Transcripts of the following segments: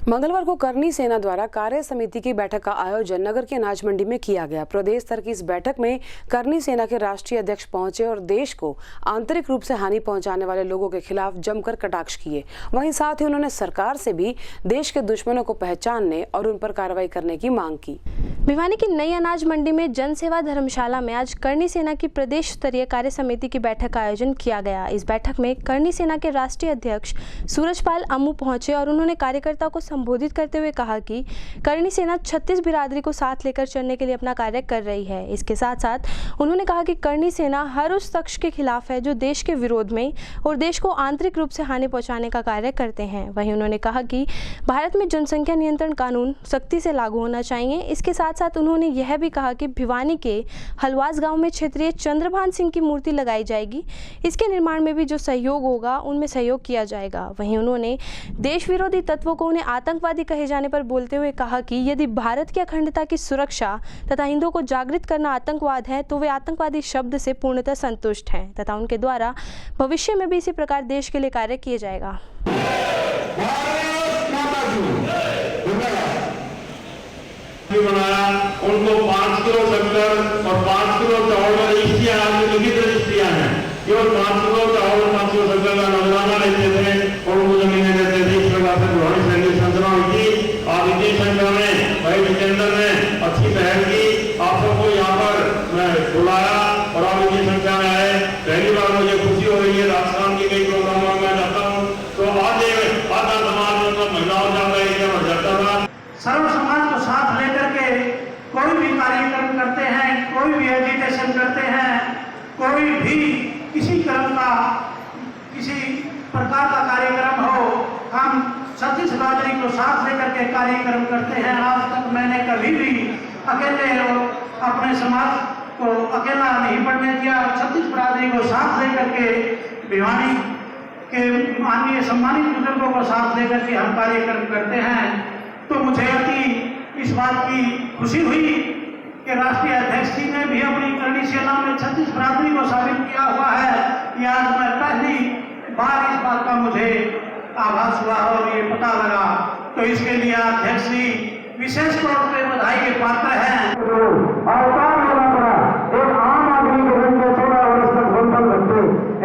मंगलवार को करनी सेना द्वारा कार्य समिति की बैठक का आयोजन नगर की अनाज मंडी में किया गया। प्रदेश स्तर की इस बैठक में करनी सेना के राष्ट्रीय अध्यक्ष पहुंचे और देश को आंतरिक रूप से हानि पहुंचाने वाले लोगों के खिलाफ जमकर कटाक्ष किए। वहीं साथ ही उन्होंने सरकार से भी देश के दुश्मनों को पहचानने और उन पर कार्रवाई करने की मांग की। भिवानी की नई अनाज मंडी में जन सेवा धर्मशाला में आज करनी सेना की प्रदेश स्तरीय कार्य समिति की बैठक का आयोजन किया गया। इस बैठक में करनी सेना के राष्ट्रीय अध्यक्ष सूरजपाल अम्मू पहुंचे और उन्होंने कार्यकर्ताओं को संबोधित करते हुए कहा कि करनी सेना 36 बिरादरी को साथ लेकर चलने के लिए अपना कार्य कर रही है। इसके साथ साथ उन्होंने कहा कि करनी सेना हर उस शख्स के खिलाफ है जो देश के विरोध में और देश को आंतरिक रूप से हानि पहुंचाने का कार्य करते हैं। वहीं उन्होंने कहा कि भारत में जनसंख्या नियंत्रण कानून सख्ती से लागू होना चाहिए। इसके साथ साथ उन्होंने यह भी कहा कि भिवानी के हलवास गांव में क्षेत्रीय चंद्रभान सिंह की मूर्ति लगाई जाएगी। इसके निर्माण में भी जो सहयोग होगा उनमें सहयोग किया जाएगा। वहीं उन्होंने देश विरोधी तत्वों को उन्हें आतंकवादी कहे जाने पर बोलते हुए कहा कि यदि भारत की अखंडता की सुरक्षा तथा हिंदुओं को जागृत करना आतंकवाद है तो वे आतंकवादी शब्द से पूर्णतः संतुष्ट हैं तथा उनके द्वारा भविष्य में भी इसी प्रकार देश के लिए कार्य किया जाएगा। उनको 5 किलो शक्कर और 5 किलो चावल में रजिस्ट्रियां लिखित रजिस्ट्रियां हैं। केवल 5 किलो चावल और 5 किलो शक्कर का नजराना लेते थे और उनको जमीनें देते थे। इस प्रकार से पुरानी सैनिक संरचना हुई थी। आज इतनी संख्या में भाई विजेंद्र ने अच्छी पहल की, आप सबको यहाँ पर मैं बुलाया और आप इतनी संख्या में आए। पहली बार मुझे खुशी हो रही है। राजस्थान की कई प्रोग्रामों में जाता हूँ तो आज आधा समाज में महिलाओं जाता एरिया में जाता था। सर्व समाज को साथ लेकर के कोई भी कार्यक्रम करते हैं, कोई भी एजुटेशन करते हैं, कोई भी किसी प्रकार का कार्यक्रम हो, हम 36 बिरादरी को साथ लेकर के कार्यक्रम करते हैं। आज तक मैंने कभी भी अकेले अपने समाज को अकेला नहीं पड़ने दिया। 36 बिरादरी को साथ लेकर के भिवानी के माननीय सम्मानित बुजुर्गों को साथ लेकर के हम कार्यक्रम करते हैं। तो मुझे अति इस बात की खुशी हुई कि राष्ट्रीय अध्यक्ष जी ने भी अपनी करनी सेना में 36 बिरादरी को शामिल किया हुआ है। यह आज मैं पहली बार इस बात का मुझे आभास हुआ और ये पता लगा। तो इसके लिए अध्यक्ष जी विशेष तौर पर बधाई के पात्र हैं। एक आम आदमी के घर में 16 वर्ष तक बंधन रखते,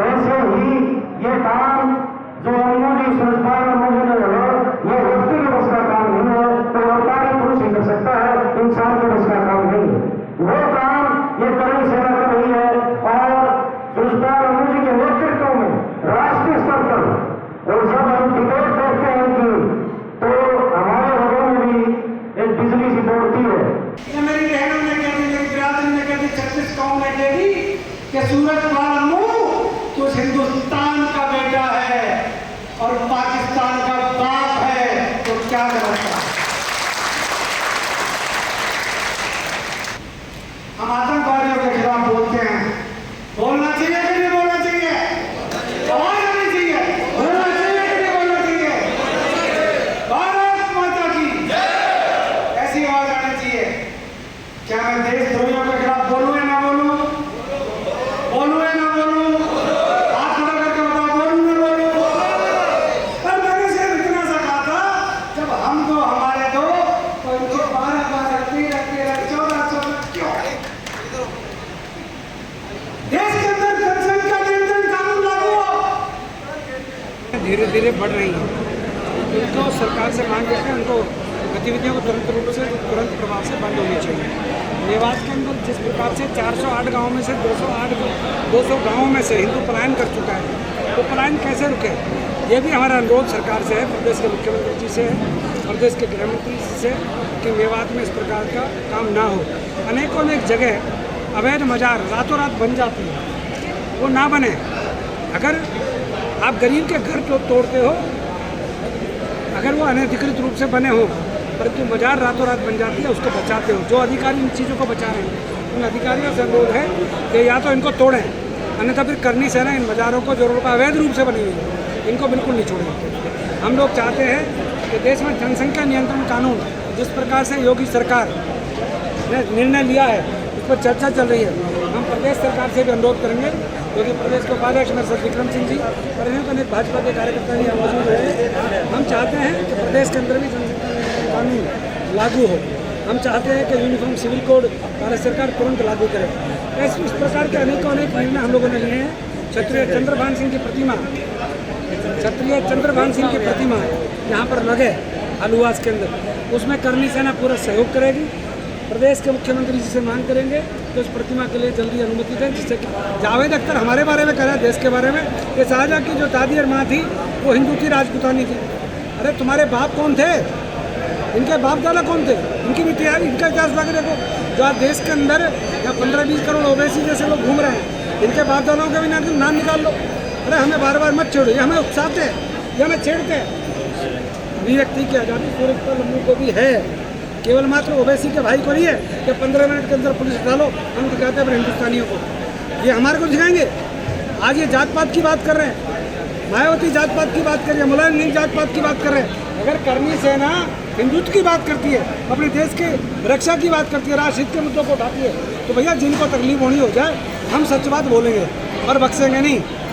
ऐसे ही ये काम जो अनुमोदी सूरजपाल अम्मू ने ये व्यक्ति के बस का काम नहीं है, तो अवतारी पुरुष ही कर सकता है, इंसान के बस का काम नहीं है। वो काम ये करनी सेना कर रही है और सूरजपाल अम्मू जी के नेतृत्व में राष्ट्रीय स्तर पर और जब हम डिबेट करते हैं कि तो हमारे लोगों में भी एक बिजली सी दौड़ती है। ये मेरी बहनों ने कह दी, मेरी बिरादरी ने कह दी, 36 कौम ने कह दी कि सूरजपाल अम्मू तो हिंदुस्तान का बेटा है और पाकिस्तान का बाप है, तो क्या करेगा। हम आतंकवादियों के खिलाफ बोलते हैं, बोलना चाहिए कि नहीं बोलना चाहिए, आवाज आनी चाहिए, बोलना चाहिए कि नहीं बोलना चाहिए। भारत माता की ऐसी आवाज आनी चाहिए। क्या मैं देशद्रोहियों के खिलाफ बोलूं या ना बोलूं, बोलूं या ना बोलूं, हाथ खड़ा करके बताओ, बोलूं ना बोलूं। पर मैंने सिर्फ इतना सा कहा था, जब हम दो हमारे दो तो इनको 12 13 14 क्यों। देश के अंदर जनसंख्या नियंत्रण कानून लागू हो। धीरे धीरे बढ़ रही है। उनको सरकार से मांग करके उनको गतिविधियों को तुरंत प्रभाव से बंद होनी चाहिए। मेवात के अंदर जिस प्रकार से 408 गाँव में से 200 गाँवों में से हिंदू पलायन कर चुका है, तो पलायन कैसे रुके, ये भी हमारा अनुरोध सरकार से है, प्रदेश के मुख्यमंत्री जी से है, प्रदेश के गृह मंत्री जी से, कि मेवात में इस प्रकार का काम ना हो। अनेकों अनेक जगह अवैध मजार रातों रात बन जाती है, वो ना बने। अगर आप गरीब के घर तोड़ते हो, अगर वो अनधिकृत रूप से बने हो, परंतु मजार रातों रात बन जाती है, उसको बचाते हो। जो अधिकारी इन चीज़ों को बचा रहे हैं, उन अधिकारियों से अनुरोध है कि या तो इनको तोड़ें, अन्यथा फिर करनी सेना इन मजारों को जो लोग अवैध रूप से बनी हुई है, इनको बिल्कुल नहीं छोड़ेंगे। हम लोग चाहते हैं कि देश में जनसंख्या नियंत्रण कानून जिस प्रकार से योगी सरकार ने निर्णय लिया है, उस पर चर्चा चल रही है। हम प्रदेश सरकार से भी अनुरोध करेंगे क्योंकि प्रदेश के उपाध्यक्ष मेरे साथ विक्रम सिंह जी और अनेक भाजपा के कार्यकर्ता भी यहाँ मौजूद हैं। हम चाहते हैं कि प्रदेश के अंदर भी जनसंख्या कानून लागू हो। हम चाहते हैं कि यूनिफॉर्म सिविल कोड भारत सरकार तुरंत लागू करे। इस प्रकार के अनेकों अनेक निर्णय हम लोगों ने लिए हैं। क्षत्रिय चंद्रभान सिंह की प्रतिमा यहाँ पर लगे आलूवास के अंदर, उसमें करनी सेना पूरा सहयोग करेगी। प्रदेश के मुख्यमंत्री जी से मांग करेंगे तो उस प्रतिमा के लिए जल्दी अनुमति दें, जिससे कि जावेद अख्तर हमारे बारे में कह रहा है, देश के बारे में, कि शाहजहाँ की जो दादी और माँ थी वो हिंदू थी, राजपूतानी थी। अरे तुम्हारे बाप कौन थे? इनके बाप दादा कौन थे? इनकी भी इतिहास, इनका इतिहास लाके देखो। जो आज देश के अंदर या 15-20 करोड़ ओबीसी जैसे लोग घूम रहे हैं, इनके बाप दादाओं का भी नाम निकाल लो। अरे हमें बार बार मत छेड़ो, ये हमें उकसाते हैं, ये हमें छेड़ते हैं। अभिव्यक्ति की आज़ादी सूरजपाल अम्मू को भी है, केवल मात्र ओबीसी के भाई को नहीं है कि 15 मिनट के अंदर पुलिस डालो, हम दिखाते हैं हिंदुस्तानियों को। ये हमारे को दिखाएंगे? आज ये जात पात की बात कर रहे हैं, मायावती जात पात की बात कर रही है, मुलायम सिंह जात पात की बात कर रहे हैं। अगर करनी सेना हिंदुत्व की बात करती है, अपने देश के रक्षा की बात करती है, राष्ट्रहित के मुद्दों को उठाती है, तो भैया जिनको तकलीफ होनी हो जाए, हम सच बात बोलेंगे और बख्शेंगे नहीं।